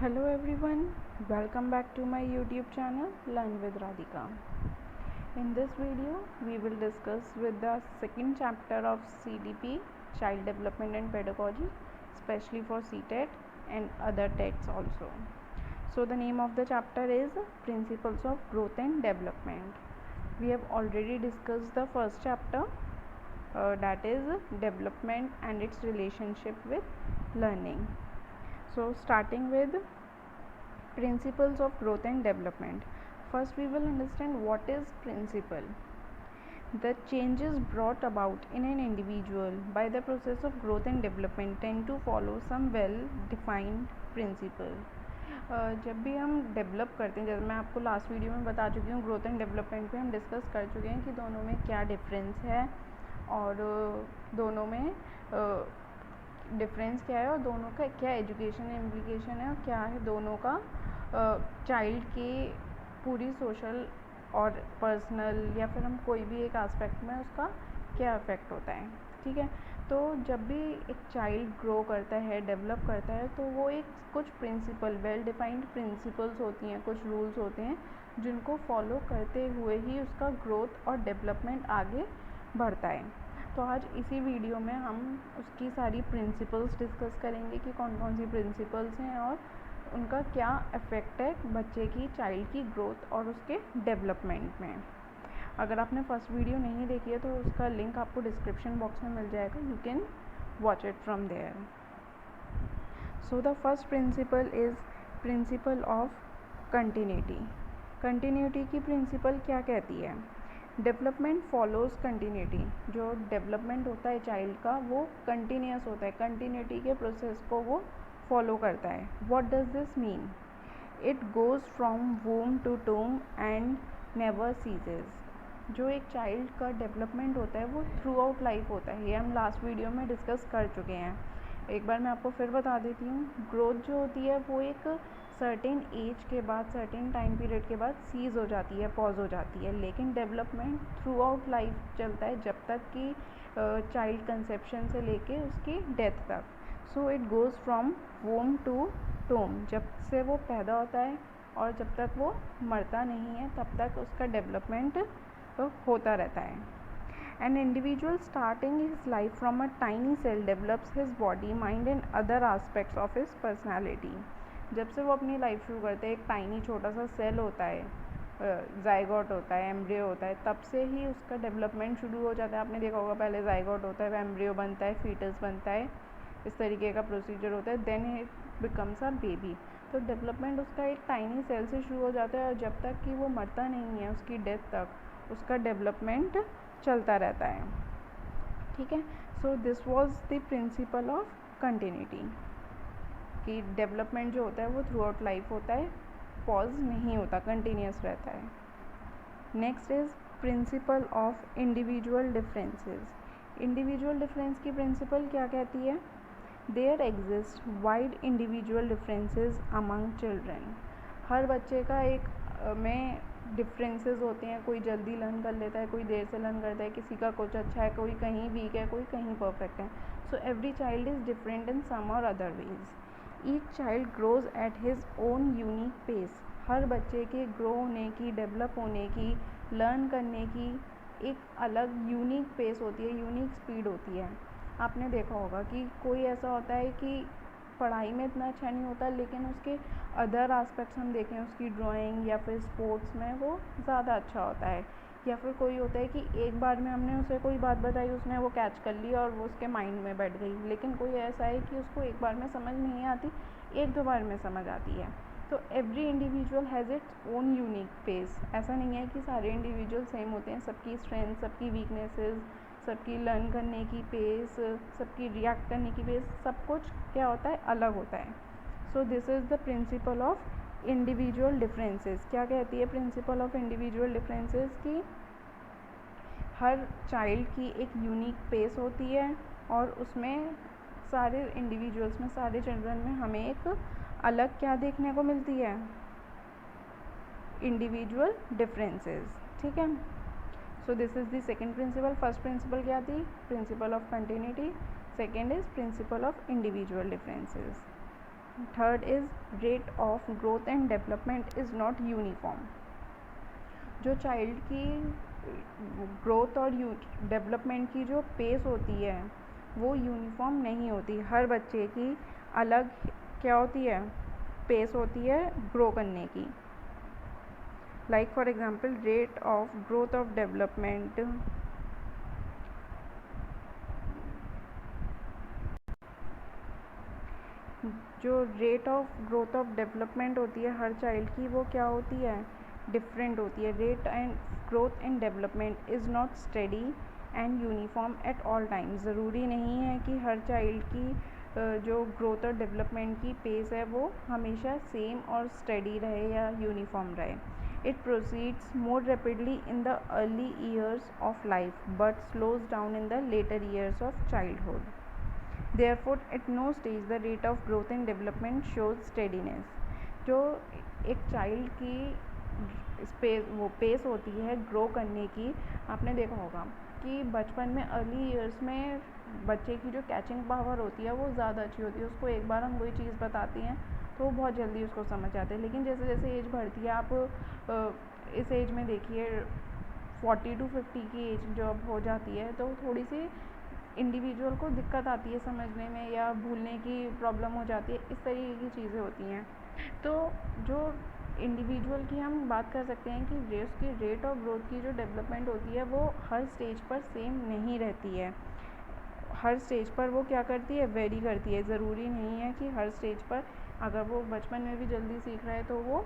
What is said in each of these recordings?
Hello everyone, welcome back to my YouTube channel Learn with Radhika. In this video, we will discuss with the second chapter of CDP, Child Development and Pedagogy, especially for CTET and other TETs also. So the name of the chapter is Principles of Growth and Development. We have already discussed the first chapter, that is development and its relationship with learning. So starting with principles of growth and development. First we will understand what is principle. The changes brought about in an individual by the process of growth and development tend to follow some well defined principle. जब भी हम develop करते हैं, जैसे मैं आपको last video में बता चुकी हूँ, ग्रोथ एंड डेवलपमेंट पे हम डिस्कस कर चुके हैं कि दोनों में क्या डिफरेंस है और दोनों में डिफरेंस क्या है और दोनों का क्या एजुकेशन इम्प्लीकेशन है और क्या है दोनों का चाइल्ड की पूरी सोशल और पर्सनल या फिर हम कोई भी एक एस्पेक्ट में उसका क्या इफ़ेक्ट होता है. ठीक है, तो जब भी एक चाइल्ड ग्रो करता है, डेवलप करता है, तो वो एक कुछ प्रिंसिपल, वेल डिफाइंड प्रिंसिपल्स होती हैं, कुछ रूल्स होते हैं जिनको फॉलो करते हुए ही उसका ग्रोथ और डेवलपमेंट आगे बढ़ता है. तो आज इसी वीडियो में हम उसकी सारी प्रिंसिपल्स डिस्कस करेंगे कि कौन कौन सी प्रिंसिपल्स हैं और उनका क्या इफ़ेक्ट है बच्चे की, चाइल्ड की ग्रोथ और उसके डेवलपमेंट में. अगर आपने फर्स्ट वीडियो नहीं देखी है तो उसका लिंक आपको डिस्क्रिप्शन बॉक्स में मिल जाएगा, you can watch it from there. So the first principle is principle of continuity. Continuity की प्रिंसिपल क्या कहती है? Development follows continuity. जो डेवलपमेंट होता है चाइल्ड का वो कंटिन्यूस होता है, कंटिन्यूटी के प्रोसेस को वो फॉलो करता है. What does this mean? It goes from womb to tomb and never ceases. जो एक चाइल्ड का डेवलपमेंट होता है वो थ्रू आउट लाइफ होता है. ये हम लास्ट वीडियो में डिस्कस कर चुके हैं. एक बार मैं आपको फिर बता देती हूँ. ग्रोथ जो होती है वो एक सर्टेन एज के बाद, सर्टेन टाइम पीरियड के बाद सीज हो जाती है, पॉज हो जाती है. लेकिन डेवलपमेंट थ्रू आउट लाइफ चलता है जब तक कि चाइल्ड कंसेप्शन से लेके उसकी डेथ तक. So it goes from womb to tomb. जब से वो पैदा होता है और जब तक वो मरता नहीं है तब तक उसका डेवलपमेंट होता रहता है. An individual starting his life from a tiny cell develops his body, mind and other aspects of his personality. जब से वो अपनी लाइफ शुरू करते हैं, एक टाइनी छोटा सा सेल होता है, जाइगोट होता है, एम्ब्रियो होता है, तब से ही उसका डेवलपमेंट शुरू हो जाता है. आपने देखा होगा पहले जाइगोट होता है, एम्ब्रियो बनता है, फीटस बनता है, इस तरीके का प्रोसीजर होता है, then it becomes a baby. तो डेवलपमेंट उसका एक टाइनी सेल से शुरू हो जाता है और जब तक कि वो मरता नहीं है उसकी डेथ तक उसका डेवलपमेंट चलता रहता है. ठीक है, so this was the principal of continuity कि डेवलपमेंट जो होता है वो थ्रू आउट लाइफ होता है, पॉज नहीं होता, कंटिन्यूस रहता है. Next is principle of individual differences. Individual difference की प्रिंसिपल क्या कहती है? There exist wide individual differences among children. हर बच्चे का एक में डिफरेंसेस होते हैं. कोई जल्दी लर्न कर लेता है, कोई देर से लर्न करता है, किसी का कुछ अच्छा है, कोई कहीं वीक है, कोई कहीं परफेक्ट है. So every child is different in some or other ways. Each child grows at his own unique pace. हर बच्चे के ग्रो होने की, डेवलप होने की, लर्न करने की एक अलग यूनिक पेस होती है, यूनिक स्पीड होती है. आपने देखा होगा कि कोई ऐसा होता है कि पढ़ाई में इतना अच्छा नहीं होता लेकिन उसके अदर एस्पेक्ट्स हम देखें, उसकी ड्राइंग या फिर स्पोर्ट्स में वो ज़्यादा अच्छा होता है. या फिर कोई होता है कि एक बार में हमने उसे कोई बात बताई, उसने वो कैच कर ली और वो उसके माइंड में बैठ गई. लेकिन कोई ऐसा है कि उसको एक बार में समझ नहीं आती, एक दो बार में समझ आती है. तो every individual has its own unique pace. ऐसा नहीं है कि सारे इंडिविजुअल सेम होते हैं. सबकी स्ट्रेंथ, सबकी वीकनेसेस, सबकी लर्न करने की पेस, सबकी रिएक्ट करने की पेस, सब कुछ क्या होता है, अलग होता है. So this is the principal of individual differences. क्या कहती है प्रिंसिपल ऑफ इंडिविजुअल डिफरेंसेस? की हर चाइल्ड की एक यूनिक पेस होती है और उसमें सारे इंडिविजुअल्स में, सारे चिल्ड्रन में हमें एक अलग क्या देखने को मिलती है? Individual differences. ठीक है, so this is the second principle. First principle क्या थी? Principle of continuity. Second is principle of individual differences. Third is rate of growth and development is not uniform. जो चाइल्ड की ग्रोथ और development की जो pace होती है वो यूनिफॉर्म नहीं होती। हर बच्चे की अलग क्या होती है, पेस होती है ग्रो करने की। Like for example rate of growth of development जो rate of growth of development होती है हर चाइल्ड की, वो क्या होती है, डिफरेंट होती है। Rate and growth and development is not study and uniform at all time. ज़रूरी नहीं है कि हर चाइल्ड की जो ग्रोथ और डेवलपमेंट की पेस है वो हमेशा सेम और स्टडी रहे या यूनिफॉर्म रहे। It proceeds more rapidly in the early years of life but slows down in the later years of childhood. Therefore, at no stage the rate of growth and development shows steadiness. जो एक child की वो pace होती है grow करने की, आपने देखा होगा कि बचपन में अर्ली ईयर्स में बच्चे की जो कैचिंग पावर होती है वो ज़्यादा अच्छी होती है। उसको एक बार हम कोई चीज़ बताती हैं तो वो बहुत जल्दी उसको समझ आते हैं। लेकिन जैसे जैसे एज बढ़ती है, आप इस एज में देखिए 40 to 50 की एज जब हो जाती है तो थोड़ी सी इंडिविजुअल को दिक्कत आती है समझने में या भूलने की प्रॉब्लम हो जाती है, इस तरीके की चीज़ें होती हैं। तो जो इंडिविजुअल की हम बात कर सकते हैं कि उसकी रेट ऑफ ग्रोथ की जो डेवलपमेंट होती है वो हर स्टेज पर सेम नहीं रहती है। हर स्टेज पर वो क्या करती है, वेरी करती है। ज़रूरी नहीं है कि हर स्टेज पर अगर वो बचपन में भी जल्दी सीख रहा है तो वो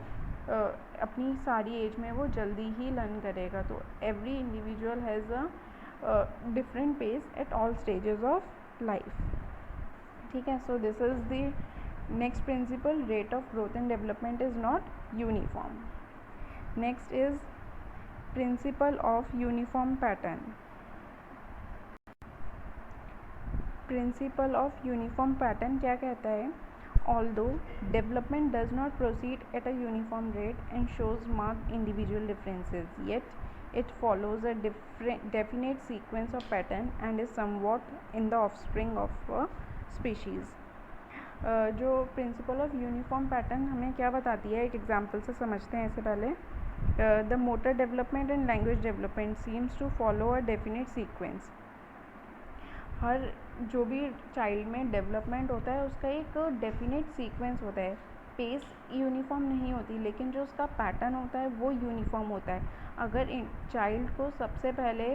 अपनी सारी एज में वो जल्दी ही लर्न करेगा। तो every individual has a different pace at all stages of life। ठीक है, so this is the next principle, rate of growth and development is not uniform। next is principle of uniform pattern। principle of uniform pattern क्या कहता है, although development does not proceed at a uniform rate and shows marked individual differences, yet it follows a definite sequence of pattern and is somewhat in the offspring of a species। जो principle of uniform pattern हमें क्या बताती है, एक example से समझते हैं इससे पहले। The motor development and language development seems to follow a definite sequence. हर जो भी चाइल्ड में डेवलपमेंट होता है उसका एक डेफिनेट सीक्वेंस होता है। पेस यूनिफॉर्म नहीं होती लेकिन जो उसका पैटर्न होता है वो यूनिफॉर्म होता है। अगर चाइल्ड को सबसे पहले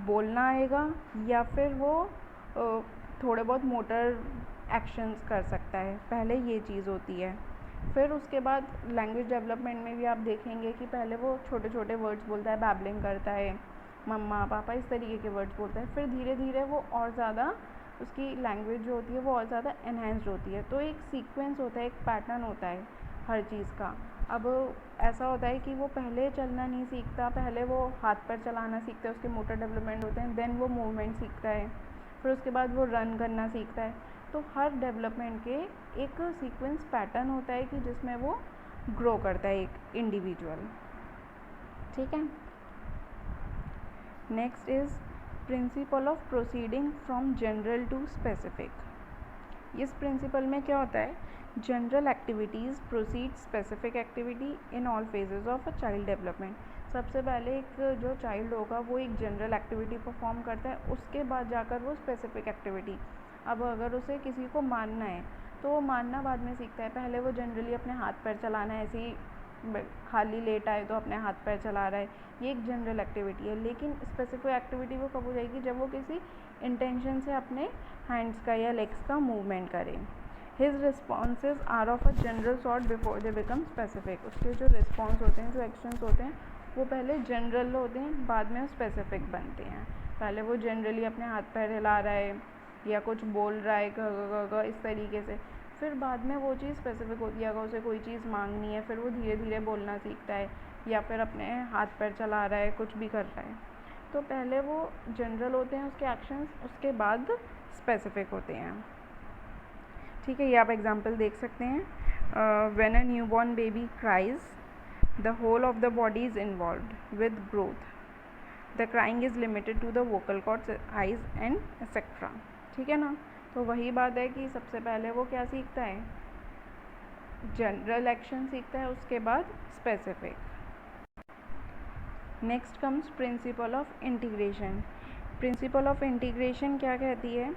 बोलना आएगा या फिर वो थोड़े बहुत मोटर एक्शंस कर सकता है, पहले ये चीज़ होती है। फिर उसके बाद लैंग्वेज डेवलपमेंट में भी आप देखेंगे कि पहले वो छोटे छोटे वर्ड्स बोलता है, बैबलिंग करता है, मम्मा पापा इस तरीके के वर्ड्स बोलता है। फिर धीरे धीरे वो और ज़्यादा उसकी लैंग्वेज जो होती है वो और ज़्यादा एनहेंस्ड होती है। तो एक सीक्वेंस होता है, एक पैटर्न होता है हर चीज़ का। अब ऐसा होता है कि वो पहले चलना नहीं सीखता, पहले वो हाथ पैर चलाना सीखता है, उसके मोटर डेवलपमेंट होते हैं, देन वो मूवमेंट सीखता है, फिर उसके बाद वो रन करना सीखता है। तो हर डेवलपमेंट के एक सीक्वेंस पैटर्न होता है कि जिसमें वो ग्रो करता है एक इंडिविजुअल। ठीक है, next is principle of proceeding from general to specific. इस प्रिंसिपल में क्या होता है, general activities proceed specific activity in all phases of a child development. सबसे पहले एक जो चाइल्ड होगा वो एक जनरल एक्टिविटी परफॉर्म करता है, उसके बाद जाकर वो स्पेसिफिक एक्टिविटी। अब अगर उसे किसी को मारना है तो वो मारना बाद में सीखता है, पहले वो जनरली अपने हाथ पैर चलाना ऐसे ही खाली लेटा है तो अपने हाथ पैर चला रहा है, ये एक जनरल एक्टिविटी है। लेकिन स्पेसिफिक एक्टिविटी वो कब हो जाएगी, जब वो किसी इंटेंशन से अपने हैंड्स का या लेग्स का मूवमेंट करे। His responses are of a general sort before they become specific. उसके जो रिस्पॉन्स होते हैं, जो एक्शंस होते हैं वो पहले जनरल होते हैं, बाद में स्पेसिफिक बनते हैं। पहले वो जनरली अपने हाथ पैर हिला रहा है या कुछ बोल रहा है ग इस तरीके से, फिर बाद में वो चीज़ स्पेसिफिक होती है। अगर उसे कोई चीज़ मांगनी है फिर वो धीरे धीरे बोलना सीखता है या फिर अपने हाथ पैर चला रहा है, कुछ भी कर रहा है। तो पहले वो जनरल होते हैं उसके एक्शंस, उसके बाद स्पेसिफिक होते हैं। ठीक है, ये आप एग्जांपल देख सकते हैं। When a newborn baby cries the whole of the body is involved with growth, the crying is limited to the vocal cords, eyes and etcetera. ठीक है ना, तो वही बात है कि सबसे पहले वो क्या सीखता है, जनरल एक्शन सीखता है, उसके बाद specific. Next comes principle of integration. Principle of integration क्या कहती है?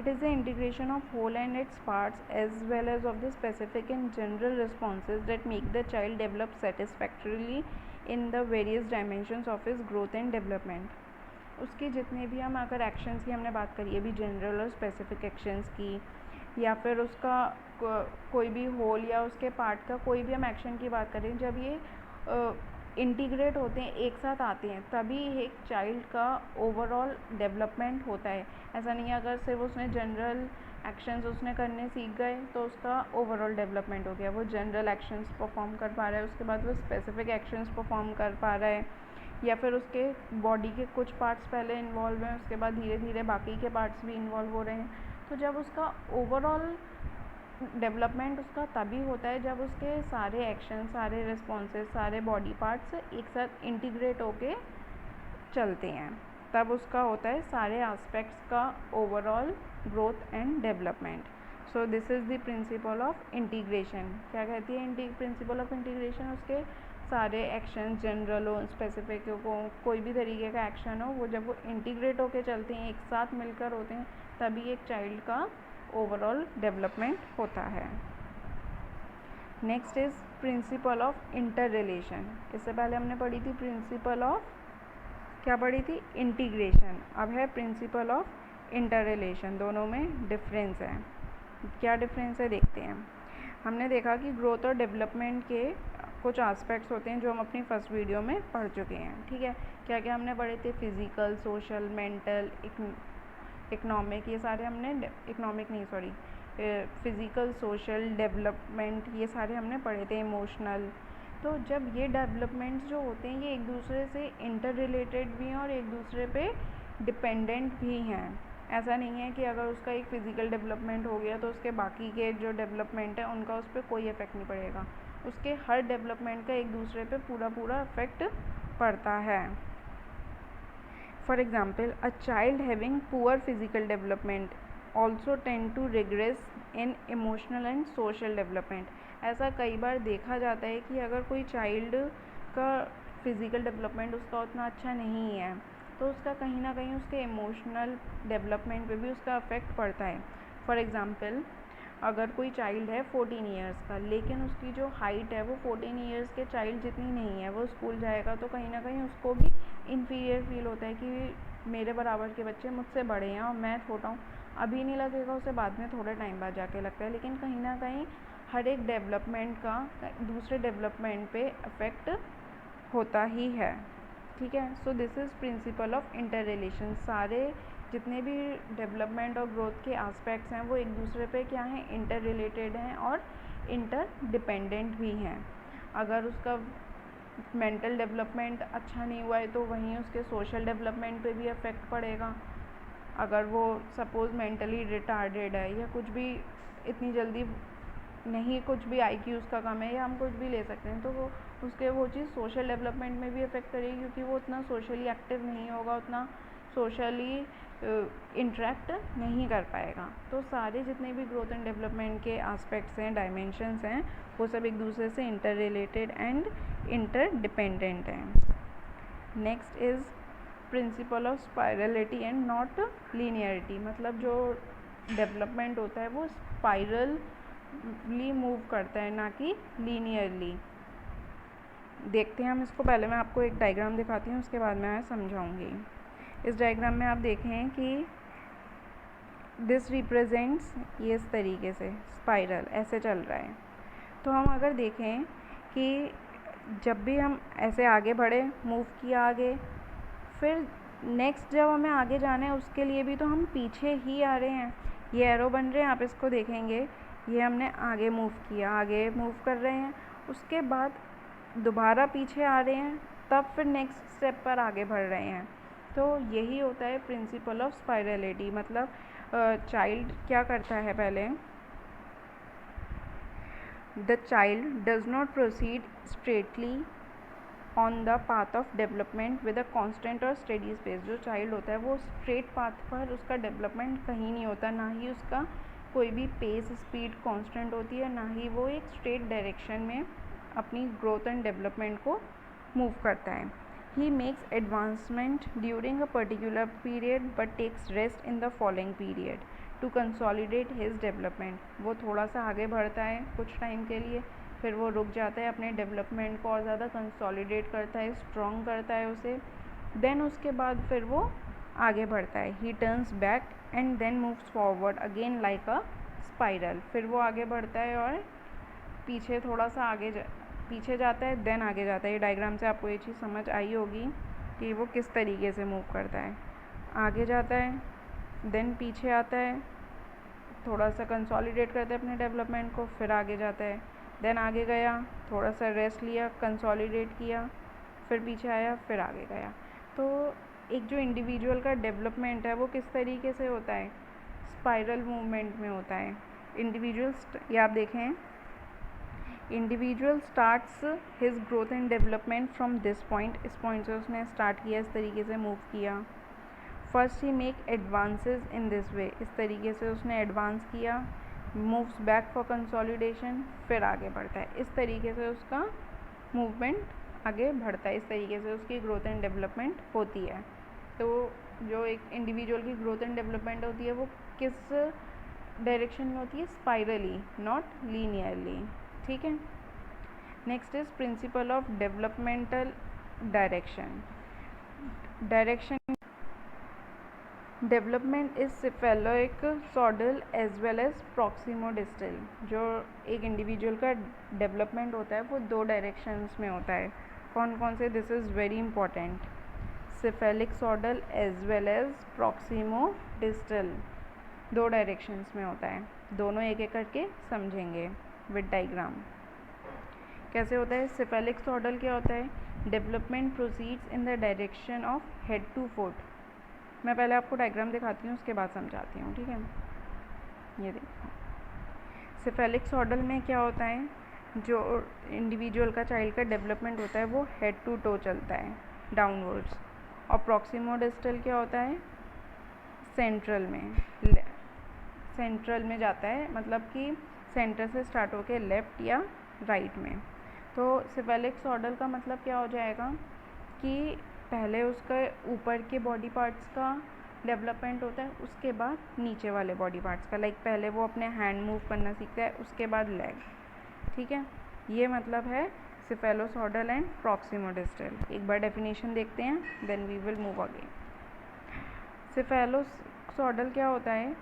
It is the integration of whole and its parts as well as of the specific and general responses that make the child develop satisfactorily in the various dimensions of his growth and development. उसके जितने भी हम अगर actions की हमने बात करी है अभी, जनरल और स्पेसिफिक एक्शंस की, या फिर उसका कोई भी होल या उसके पार्ट का कोई भी हम एक्शन की बात करें, जब ये इंटीग्रेट होते हैं, एक साथ आते हैं, तभी एक चाइल्ड का ओवरऑल डेवलपमेंट होता है। ऐसा नहीं है अगर सिर्फ उसने जनरल एक्शंस उसने करने सीख गए तो उसका ओवरऑल डेवलपमेंट हो गया, वो जनरल एक्शंस परफॉर्म कर पा रहा है, उसके बाद वो स्पेसिफिक एक्शंस परफॉर्म कर पा रहा है, या फिर उसके बॉडी के कुछ पार्ट्स पहले इन्वॉल्व हैं, उसके बाद धीरे धीरे बाकी के पार्ट्स भी इन्वॉल्व हो रहे हैं। तो जब उसका ओवरऑल डेवलपमेंट उसका तभी होता है जब उसके सारे एक्शन, सारे रिस्पॉन्सेज, सारे बॉडी पार्ट्स एक साथ इंटीग्रेट होके चलते हैं, तब उसका होता है सारे एस्पेक्ट्स का overall growth and development. So this is the principal of integration. क्या कहती है प्रिंसिपल ऑफ इंटीग्रेशन? उसके सारे एक्शन, जनरल हो, स्पेसिफिक हो, कोई भी तरीके का एक्शन हो, वो जब वो इंटीग्रेट होके चलते हैं, एक साथ मिलकर होते हैं, तभी एक चाइल्ड का ओवरऑल डेवलपमेंट होता है। Next is principle of inter relation. इससे पहले हमने पढ़ी थी प्रिंसिपल ऑफ, क्या पढ़ी थी? इंटीग्रेशन। अब है प्रिंसिपल ऑफ इंटर रिलेशन। दोनों में डिफरेंस है। क्या डिफरेंस है देखते हैं। हमने देखा कि ग्रोथ और डेवलपमेंट के कुछ एस्पेक्ट्स होते हैं जो हम अपनी फर्स्ट वीडियो में पढ़ चुके हैं, ठीक है। क्या क्या हमने पढ़े थे? फिजिकल, सोशल, मेंटल, इकोनॉमिक, ये सारे हमने, इकोनॉमिक नहीं सॉरी, फिज़िकल, सोशल, डेवलपमेंट, ये सारे हमने पढ़े थे, इमोशनल। तो जब ये डेवलपमेंट्स जो होते हैं ये एक दूसरे से इंटर रिलेटेड भी हैं और एक दूसरे पे डिपेंडेंट भी हैं। ऐसा नहीं है कि अगर उसका एक फ़िज़िकल डेवलपमेंट हो गया तो उसके बाकी के जो डेवलपमेंट है उनका उस पर कोई इफ़ेक्ट नहीं पड़ेगा। उसके हर डेवलपमेंट का एक दूसरे पे पूरा इफ़ेक्ट पड़ता है। For example, a child having poor physical development also tend to regress in emotional and social development. ऐसा कई बार देखा जाता है कि अगर कोई चाइल्ड का फिज़िकल डेवलपमेंट उसका उतना अच्छा नहीं है तो उसका कहीं ना कहीं उसके इमोशनल डेवलपमेंट पे भी उसका अफेक्ट पड़ता है। फॉर एग्ज़ाम्पल, अगर कोई चाइल्ड है 14 ईयर्स का, लेकिन उसकी जो हाइट है वो 14 ईयर्स के चाइल्ड जितनी नहीं है, वो स्कूल जाएगा तो कहीं ना कहीं उसको भी इन्फीरियर फील होता है कि मेरे बराबर के बच्चे मुझसे बड़े हैं और मैं छोटा हूँ। अभी नहीं लगेगा उसे, बाद में थोड़े टाइम बाद जाके लगता है, लेकिन कहीं ना कहीं हर एक डेवलपमेंट का दूसरे डेवलपमेंट पे अफेक्ट होता ही है, ठीक है। So this is principle of inter relation. सारे जितने भी डेवलपमेंट और ग्रोथ के एस्पेक्ट्स हैं वो एक दूसरे पे क्या हैं? इंटर रिलेटेड हैं और इंटर डिपेंडेंट भी हैं। अगर उसका मेंटल डेवलपमेंट अच्छा नहीं हुआ है तो वहीं उसके सोशल डेवलपमेंट पे भी अफेक्ट पड़ेगा। अगर वो सपोज़ मेंटली रिटार्डेड है या कुछ भी इतनी जल्दी नहीं, कुछ भी IQ उसका कम है या हम कुछ भी ले सकते हैं, तो वो उसके वो चीज़ सोशल डेवलपमेंट में भी अफेक्ट करेगी क्योंकि वो उतना सोशली एक्टिव नहीं होगा, उतना सोशली इंटरेक्ट नहीं कर पाएगा। तो सारे जितने भी ग्रोथ एंड डेवलपमेंट के एस्पेक्ट्स हैं, डायमेंशंस हैं, वो सब एक दूसरे से interrelated and interdependent हैं। Next is principle of spirality and not linearity. मतलब जो डेवलपमेंट होता है वो स्पाइरली मूव करता है, ना कि लीनियरली। देखते हैं हम इसको। पहले मैं आपको एक डायग्राम दिखाती हूँ, उसके बाद मैं समझाऊंगी। इस डायग्राम में आप देखें कि दिस रिप्रेजेंट्स, ये इस तरीके से स्पाइरल ऐसे चल रहा है। तो हम अगर देखें कि जब भी हम ऐसे आगे बढ़े, मूव किया आगे, फिर नेक्स्ट जब हमें आगे जाना है उसके लिए भी तो हम पीछे ही आ रहे हैं। ये एरो बन रहे हैं, आप इसको देखेंगे, ये हमने आगे मूव किया, आगे मूव कर रहे हैं, उसके बाद दोबारा पीछे आ रहे हैं, तब फिर नेक्स्ट स्टेप पर आगे बढ़ रहे हैं। तो यही होता है प्रिंसिपल ऑफ स्पाइरलिटी। मतलब चाइल्ड क्या करता है? पहले the child does not proceed straightly on the path of development with a constant और स्टेडी स्पेस। जो चाइल्ड होता है वो स्ट्रेट पाथ पर उसका डेवलपमेंट कहीं नहीं होता, ना ही उसका कोई भी पेस स्पीड कांस्टेंट होती है, ना ही वो एक स्ट्रेट डायरेक्शन में अपनी ग्रोथ एंड डेवलपमेंट को मूव करता है. He makes advancement during a particular period but takes rest in the following period to consolidate his development. वो थोड़ा सा आगे बढ़ता है कुछ टाइम के लिए, फिर वो रुक जाता है, अपने डेवलपमेंट को और ज़्यादा कंसोलिडेट करता है, स्ट्रॉन्ग करता है उसे. देन उसके बाद फिर वो आगे बढ़ता है. He turns back and then moves forward again like a spiral. फिर वो आगे बढ़ता है और पीछे थोड़ा सा पीछे जाता है, देन आगे जाता है. ये डायग्राम से आपको ये चीज़ समझ आई होगी कि वो किस तरीके से मूव करता है. आगे जाता है, देन पीछे आता है, थोड़ा सा कंसोलिडेट करता है अपने डेवलपमेंट को, फिर आगे जाता है. देन आगे गया, थोड़ा सा रेस्ट लिया, कंसोलिडेट किया, फिर पीछे आया, फिर आगे गया. तो एक जो इंडिविजुअल का डेवलपमेंट है वो किस तरीके से होता है, स्पाइरल मूवमेंट में होता है. ये आप देखें, individual starts his growth and development from this point. इस पॉइंट से उसने स्टार्ट किया, इस तरीके से मूव किया. First he make advances in this way. इस तरीके से उसने एडवांस किया, मूव्स बैक फॉर कंसोलिडेशन, फिर आगे बढ़ता है. इस तरीके से उसका मूवमेंट आगे बढ़ता है, इस तरीके से उसकी ग्रोथ एंड डेवलपमेंट होती है. तो जो एक इंडिविजुअल की ग्रोथ एंड डेवलपमेंट होती है वो किस डायरेक्शन में होती है, स्पाइरली, नॉट लीनियरली. ठीक है. Next is principle of developmental direction. Development is cephalocaudal as well as proximodistal. जो एक इंडिविजुअल का डेवलपमेंट होता है वो 2 डायरेक्शंस में होता है. कौन कौन से? This is very important. Cephalocaudal as well as proximodistal, 2 directions में होता है. दोनों एक एक करके समझेंगे विद डायग्राम. कैसे होता है? सिफेलिक सॉडल क्या होता है? Development proceeds in the direction of head to foot. मैं पहले आपको डायग्राम दिखाती हूँ, उसके बाद समझाती हूँ. ठीक है. ये देखो, सिफेलिक सॉडल में क्या होता है, जो इंडिविजुअल का, चाइल्ड का डेवलपमेंट होता है वो हेड टू टो चलता है, डाउनवर्ड्स. और प्रॉक्सिमोडिस्टल क्या होता है? सेंट्रल में जाता है, मतलब कि सेंटर से स्टार्ट होकर लेफ़्ट या राइट में. तो सिफेलिक सॉडल का मतलब क्या हो जाएगा कि पहले उसका ऊपर के बॉडी पार्ट्स का डेवलपमेंट होता है, उसके बाद नीचे वाले बॉडी पार्ट्स का. लाइक पहले वो अपने हैंड मूव करना सीखता है, उसके बाद लेग. ठीक है. ये मतलब है सिफेलोसॉडल एंड प्रॉक्सिमोडिस्टल. एक बार डेफिनेशन देखते हैं, then we will move again. Cephalocaudal क्या होता है?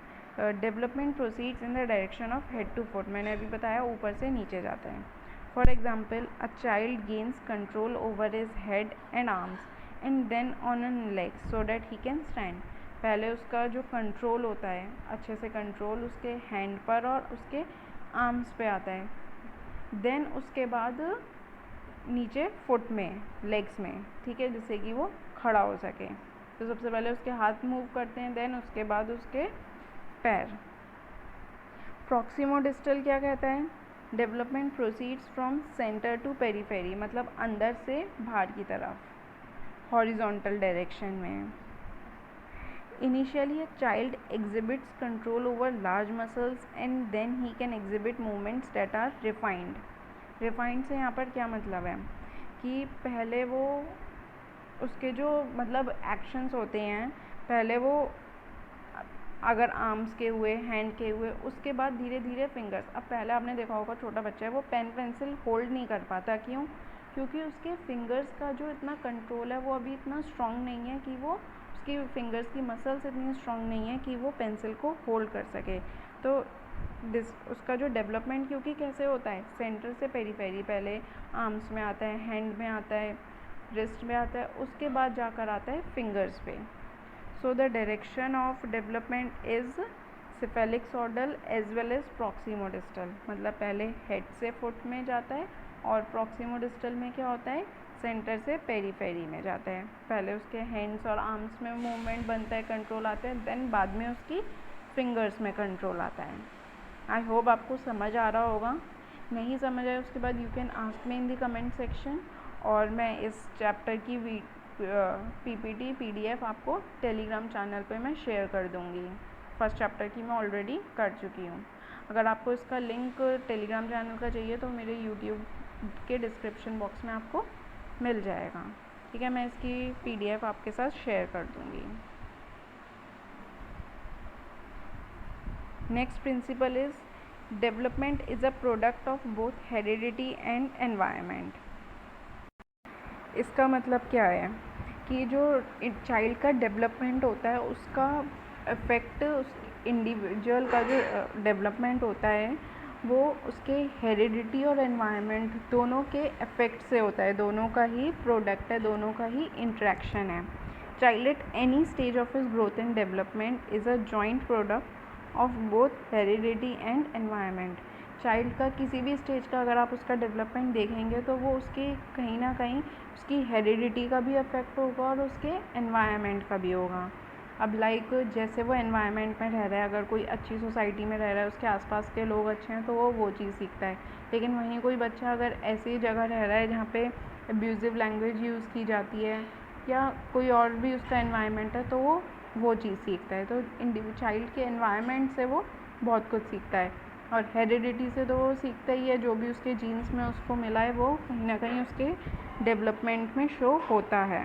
Development proceeds in the direction of head to foot. मैंने अभी बताया ऊपर से नीचे जाता है. For example, a child gains control over his head and arms and then on an legs so that he can stand. पहले उसका जो कंट्रोल होता है, अच्छे से कंट्रोल उसके हैंड पर और उसके आर्म्स पे आता है. देन उसके बाद नीचे फुट में, लेग्स में. ठीक है, जिससे कि वो खड़ा हो सके. तो सबसे पहले उसके हाथ मूव करते हैं, देन उसके बाद उसके पैर. प्रॉक्सिमोडिस्टल क्या कहता है? Development proceeds from centre to periphery, मतलब अंदर से बाहर की तरफ, हॉरिजॉन्टल डायरेक्शन में. Initially a child exhibits control over large muscles and then he can exhibit movements that are refined. Refined से यहाँ पर क्या मतलब है कि पहले वो उसके जो मतलब एक्शंस होते हैं, पहले वो अगर आर्म्स के हुए, हैंड के हुए, उसके बाद धीरे धीरे फिंगर्स. अब पहले आपने देखा होगा छोटा बच्चा है वो पेन पेंसिल होल्ड नहीं कर पाता. क्यों? क्योंकि उसके फिंगर्स का जो इतना कंट्रोल है वो अभी इतना स्ट्रॉन्ग नहीं है कि वो, उसकी फिंगर्स की मसल्स इतनी स्ट्रॉन्ग नहीं है कि वो पेंसिल को होल्ड कर सके. तो उसका जो डेवलपमेंट, क्योंकि कैसे होता है, सेंटर से पेरीफेरी, पहले आर्म्स में आता है, हैंड में आता है, रिस्ट में आता है, उसके बाद जाकर आता है फिंगर्स पे. So the direction of development is cephalocaudal as well as proximodistal. मतलब पहले हेड से फुट में जाता है और प्रॉक्सिमोडिस्टल में क्या होता है, सेंटर से पेरीफेरी में जाता है. पहले उसके हैंड्स और आर्म्स में मूवमेंट बनता है, कंट्रोल आता है, देन बाद में उसकी फिंगर्स में कंट्रोल आता है. आई होप आपको समझ आ रहा होगा. नहीं समझ आए उसके बाद you can ask me in the comment section, और मैं इस चैप्टर की PPT PDF आपको टेलीग्राम चैनल पे मैं शेयर कर दूँगी. फर्स्ट चैप्टर की मैं ऑलरेडी कर चुकी हूँ। अगर आपको इसका लिंक टेलीग्राम चैनल का चाहिए तो मेरे यूट्यूब के डिस्क्रिप्शन बॉक्स में आपको मिल जाएगा, ठीक है। मैं इसकी PDF आपके साथ शेयर कर दूँगी। Next principle is development is a product of both heredity and environment. इसका मतलब क्या है कि जो चाइल्ड का डेवलपमेंट होता है उसका इफ़ेक्ट उस इंडिविजुअल का जो डेवलपमेंट होता है वो उसके हेरिडिटी और एनवायरनमेंट दोनों के इफ़ेक्ट से होता है, दोनों का ही प्रोडक्ट है, दोनों का ही इंटरेक्शन है। Child at any stage of his growth and development is a joint product of both heredity and environment. Child का किसी भी स्टेज का अगर आप उसका डेवलपमेंट देखेंगे तो वो उसके कहीं ना कहीं उसकी हेरिडिटी का भी इफ़ेक्ट होगा और उसके एनवायरनमेंट का भी होगा। अब लाइक जैसे वो एनवायरनमेंट में रह रहा है, अगर कोई अच्छी सोसाइटी में रह रहा है, उसके आसपास के लोग अच्छे हैं तो वो चीज़ सीखता है। लेकिन वहीं कोई बच्चा अगर ऐसी जगह रह रहा है जहाँ पे अब्यूज़िव लैंग्वेज यूज़ की जाती है या कोई और भी उसका एनवायरनमेंट है तो वो चीज़ सीखता है। तो चाइल्ड के एनवायरनमेंट से वो बहुत कुछ सीखता है और हेरिडिटी से तो वो सीखता ही है, जो भी उसके जीन्स में उसको मिला है वो कहीं ना कहीं उसके डेवलपमेंट में शो होता है।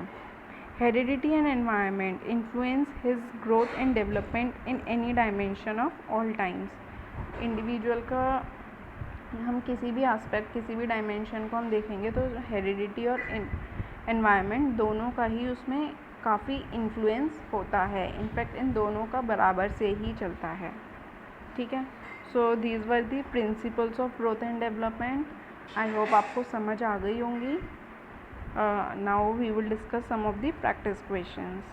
Heredity and environment influence his growth and development in any dimension of all times. Individual का हम किसी भी एस्पेक्ट, किसी भी डायमेंशन को हम देखेंगे तो हेरिडिटी और एनवायरनमेंट दोनों का ही उसमें काफ़ी इन्फ्लुएंस होता है। इनफैक्ट इन दोनों का बराबर से ही चलता है, ठीक है। So these were the principles of growth and development. I hope आपको समझ आ गई होंगी। Now we will discuss some of the practice questions.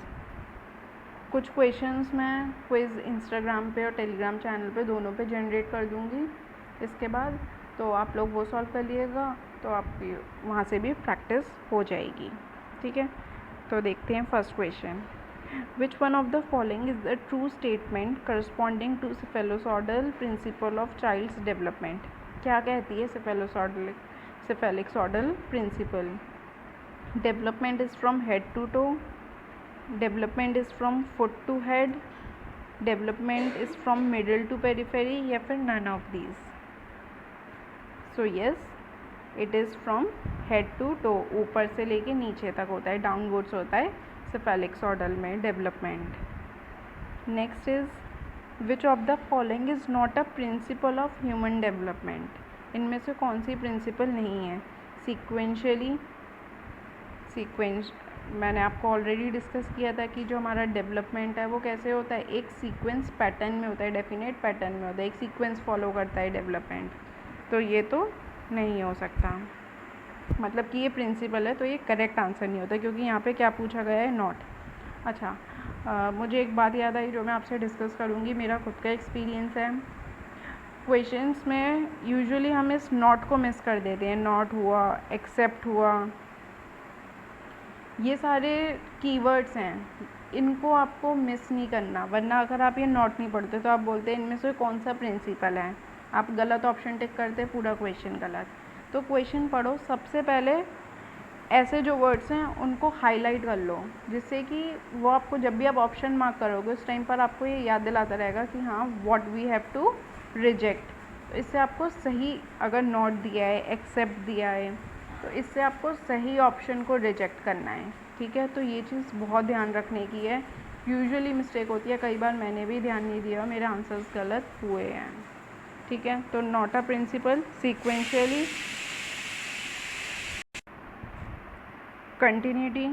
कुछ क्वेश्चंस मैं क्विज़ इंस्टाग्राम पे और टेलीग्राम चैनल पे दोनों पे जनरेट कर दूँगी इसके बाद, तो आप लोग वो सॉल्व कर लिएगा तो आपकी वहाँ से भी प्रैक्टिस हो जाएगी, ठीक है। तो देखते हैं first question. Which one of the following is a true statement corresponding to cephalocaudal principle of child's development? क्या कहती है cephalocaudal principle? Development is from head to toe, development is from foot to head, development is from middle to periphery या फिर none of these? So yes, it is from head to toe, ऊपर से लेके नीचे तक होता है, downwards होता है cephalocaudal में development. Next is which of the following is not a principle of human development. इनमें से कौन सी प्रिंसिपल नहीं है? सीक्वेंस मैंने आपको ऑलरेडी डिस्कस किया था कि जो हमारा डेवलपमेंट है वो कैसे होता है, एक सीक्वेंस पैटर्न में होता है, डेफिनेट पैटर्न में होता है, एक सीक्वेंस फॉलो करता है डेवलपमेंट। तो ये तो नहीं हो सकता, मतलब कि ये प्रिंसिपल है तो ये करेक्ट आंसर नहीं होता, क्योंकि यहाँ पे क्या पूछा गया है, नॉट। अच्छा, मुझे एक बात याद आई जो मैं आपसे डिस्कस करूँगी, मेरा खुद का एक्सपीरियंस है। क्वेश्चंस में यूजुअली हम इस नॉट को मिस कर देते हैं, नॉट हुआ, एक्सेप्ट हुआ, ये सारे कीवर्ड्स हैं, इनको आपको मिस नहीं करना, वरना अगर आप ये नॉट नहीं पढ़ते तो आप बोलते हैं इनमें से कौन सा प्रिंसिपल है, आप गलत ऑप्शन टिक करते, पूरा क्वेश्चन गलत। तो क्वेश्चन पढ़ो, सबसे पहले ऐसे जो वर्ड्स हैं उनको हाईलाइट कर लो, जिससे कि वो आपको जब भी आप ऑप्शन मार्क करोगे उस टाइम पर आपको ये याद दिलाता रहेगा कि हाँ what we have to reject. तो इससे आपको सही, अगर नॉट दिया है, एक्सेप्ट दिया है, तो इससे आपको सही ऑप्शन को रिजेक्ट करना है, ठीक है। तो ये चीज़ बहुत ध्यान रखने की है, यूजुअली मिस्टेक होती है, कई बार मैंने भी ध्यान नहीं दिया, मेरे आंसर्स गलत हुए हैं, ठीक है। तो not a principle, sequentially, continuity,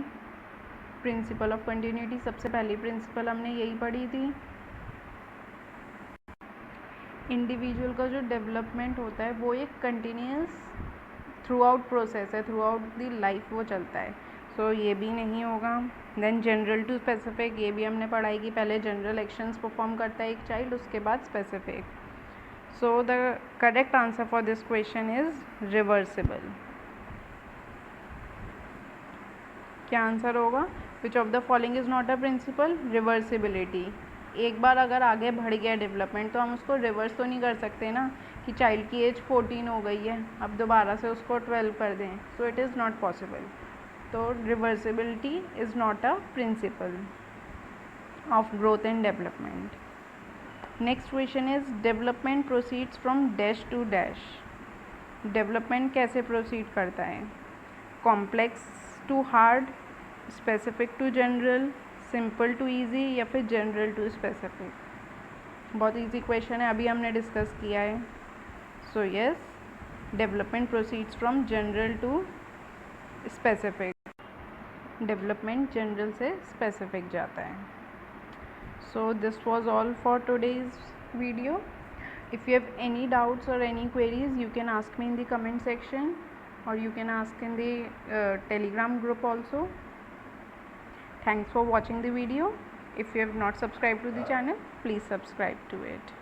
principle of continuity, सबसे पहली प्रिंसिपल हमने यही पढ़ी थी। इंडिविजुअल का जो डेवलपमेंट होता है वो एक कंटिन्यूस थ्रू आउट प्रोसेस है, थ्रू आउट दी लाइफ वो चलता है, सो ये भी नहीं होगा। देन जनरल टू स्पेसिफिक, ये भी हमने पढ़ाई कि पहले जनरल एक्शंस परफॉर्म करता है एक चाइल्ड, उसके बाद specific. So the correct answer for this question is reversible. क्या आंसर होगा? Which of the following is not a principle? Reversibility. एक बार अगर आगे बढ़ गया डेवलपमेंट तो हम उसको रिवर्स तो नहीं कर सकते ना, कि चाइल्ड की एज 14 हो गई है अब दोबारा से उसको 12 कर दें, so it is not possible. तो reversibility is not a principle of growth and development. Next question is development proceeds from dash to dash. Development कैसे प्रोसीड करता है? Complex to hard, specific to general, simple to easy या फिर general to specific? बहुत easy question है, अभी हमने discuss किया है। So yes, development proceeds from general to specific. Development general से स्पेसिफिक जाता है। So this was all for today's video. If you have any doubts or any queries, you can ask me in the comment section, or you can ask in the Telegram group also. Thanks for watching the video. If you have not subscribed to the channel, please subscribe to it.